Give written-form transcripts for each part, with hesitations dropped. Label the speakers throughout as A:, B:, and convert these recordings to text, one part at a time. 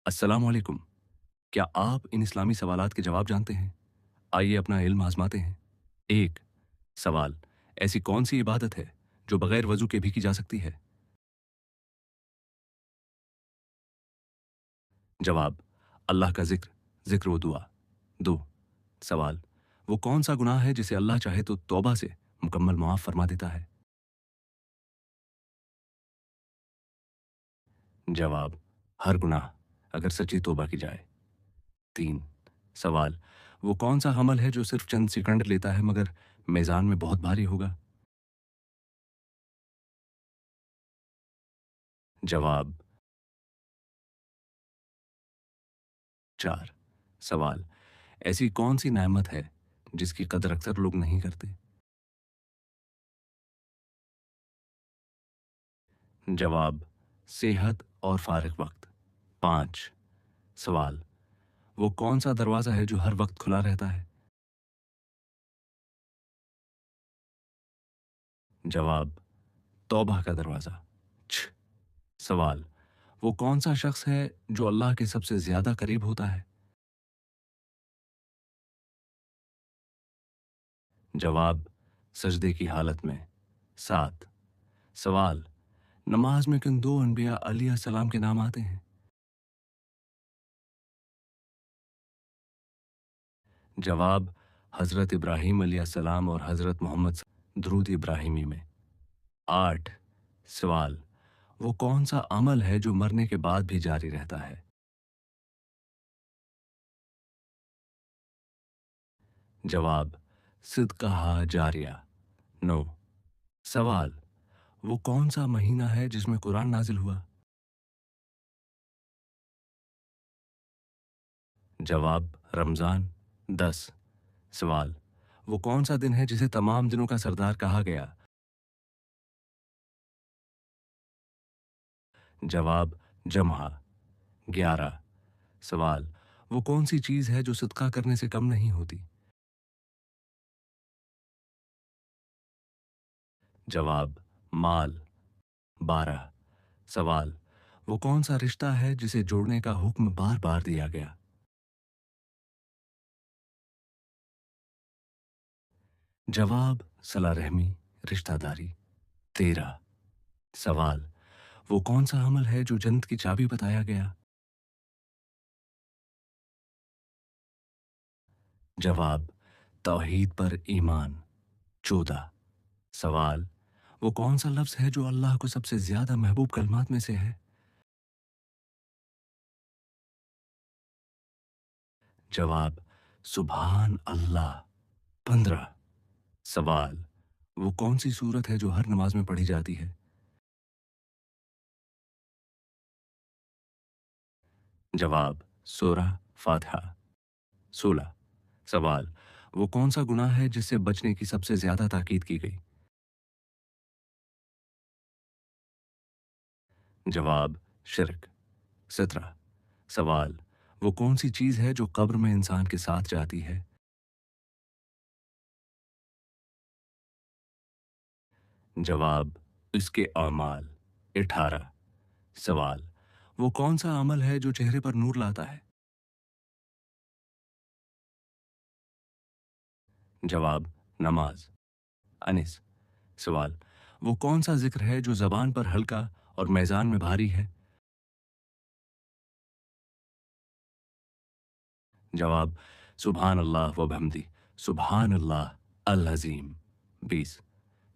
A: अस्सलाम वालेकुम। क्या आप इन इस्लामी सवालात के जवाब जानते हैं? आइए अपना इल्म आजमाते हैं। 1 सवाल, ऐसी कौन सी इबादत है जो बगैर वजू के भी की जा सकती है? जवाब, अल्लाह का जिक्र, जिक्र व दुआ। 2 सवाल, वो कौन सा गुनाह है जिसे अल्लाह चाहे तो तौबा से मुकम्मल मुआफ फरमा देता है? जवाब, हर गुनाह, अगर सच्ची तौबा की जाए। 3 सवाल, वो कौन सा अमल है जो सिर्फ चंद सेकंड लेता है मगर मीज़ान में बहुत भारी होगा? जवाब, 4 सवाल, ऐसी कौन सी नेमत है जिसकी कदर अक्सर लोग नहीं करते? जवाब, सेहत और फारिग वक्त। 5 सवाल, वो कौन सा दरवाज़ा है जो हर वक्त खुला रहता है? जवाब, तौबा का दरवाज़ा। 6 सवाल, वो कौन सा शख्स है जो अल्लाह के सबसे ज़्यादा करीब होता है? जवाब, सजदे की हालत में। 7 सवाल, नमाज में किन दो अनबिया अलैहिस्सलाम के नाम आते हैं? जवाब, हज़रत इब्राहीम अलैहिस्सलाम और हज़रत मोहम्मद दुरूद इब्राहिमी में। 8 सवाल, वो कौन सा अमल है जो मरने के बाद भी जारी रहता है? जवाब, सिदक़ा जारिया। 9 सवाल, वो कौन सा महीना है जिसमें कुरान नाजिल हुआ? जवाब, रमज़ान। 10 सवाल, वो कौन सा दिन है जिसे तमाम दिनों का सरदार कहा गया? जवाब, जमहा। 11 सवाल, वो कौन सी चीज़ है जो सदका करने से कम नहीं होती? जवाब, माल। 12 सवाल, वो कौन सा रिश्ता है जिसे जोड़ने का हुक्म बार बार दिया गया? जवाब, सला रहमी, रिश्तादारी। 13 सवाल, वो कौन सा अमल है जो जन्नत की चाबी बताया गया? जवाब, तौहीद पर ईमान। 14 सवाल, वो कौन सा लफ्ज़ है जो अल्लाह को सबसे ज़्यादा महबूब कलमात में से है? जवाब, सुभान अल्लाह। 15 सवाल, वो कौन सी सूरत है जो हर नमाज में पढ़ी जाती है? जवाब, सूरा फातिहा। 16 सवाल, वो कौन सा गुनाह है जिससे बचने की सबसे ज्यादा ताकीद की गई? जवाब, शिरक। 17 सवाल, वो कौन सी चीज है जो कब्र में इंसान के साथ जाती है? जवाब, इसके अमाल। 18 सवाल, वो कौन सा अमल है जो चेहरे पर नूर लाता है? जवाब, नमाज। 19 सवाल, वो कौन सा जिक्र है जो जबान पर हल्का और मैजान में भारी है? जवाब, सुभान अल्लाह व बिहम्दी, सुभान अल्लाह अल अज़ीम। 20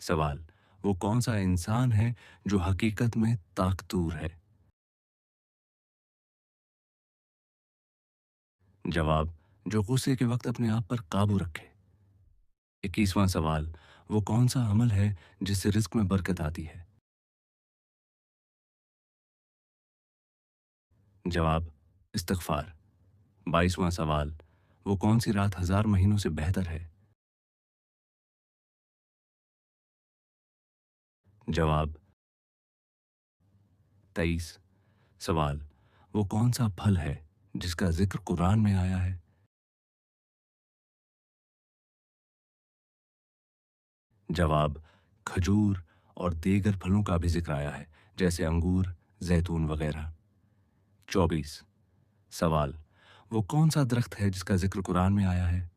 A: सवाल, वो कौन सा इंसान है जो हकीकत में ताकतूर है? जवाब, जो गुस्से के वक्त अपने आप पर काबू रखे। 21वां सवाल, वो कौन सा अमल है जिससे रिस्क में बरकत आती है? जवाब, इस्तगफार। 22वां सवाल, वो कौन सी रात हजार महीनों से बेहतर है? जवाब, 23 सवाल, वो कौन सा फल है जिसका जिक्र कुरान में आया है? जवाब, खजूर और दीगर फलों का भी जिक्र आया है, जैसे अंगूर, जैतून वगैरह। 24 सवाल, वो कौन सा दरख्त है जिसका जिक्र कुरान में आया है?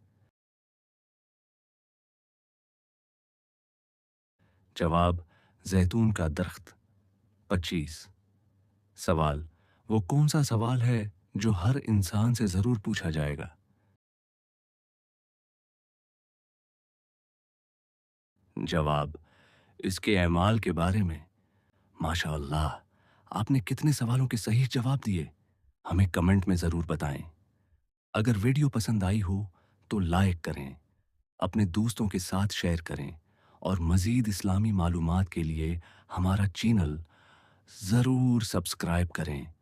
A: जवाब, जैतून का दरख्त। 25। सवाल, वो कौन सा सवाल है जो हर इंसान से जरूर पूछा जाएगा? जवाब, इसके एमाल के बारे में। माशा अल्लाह, आपने कितने सवालों के सही जवाब दिए। हमें कमेंट में जरूर बताएं। अगर वीडियो पसंद आई हो तो लाइक करें, अपने दोस्तों के साथ शेयर करें और मज़ीद इस्लामी मालूमात के लिए हमारा चैनल ज़रूर सब्सक्राइब करें।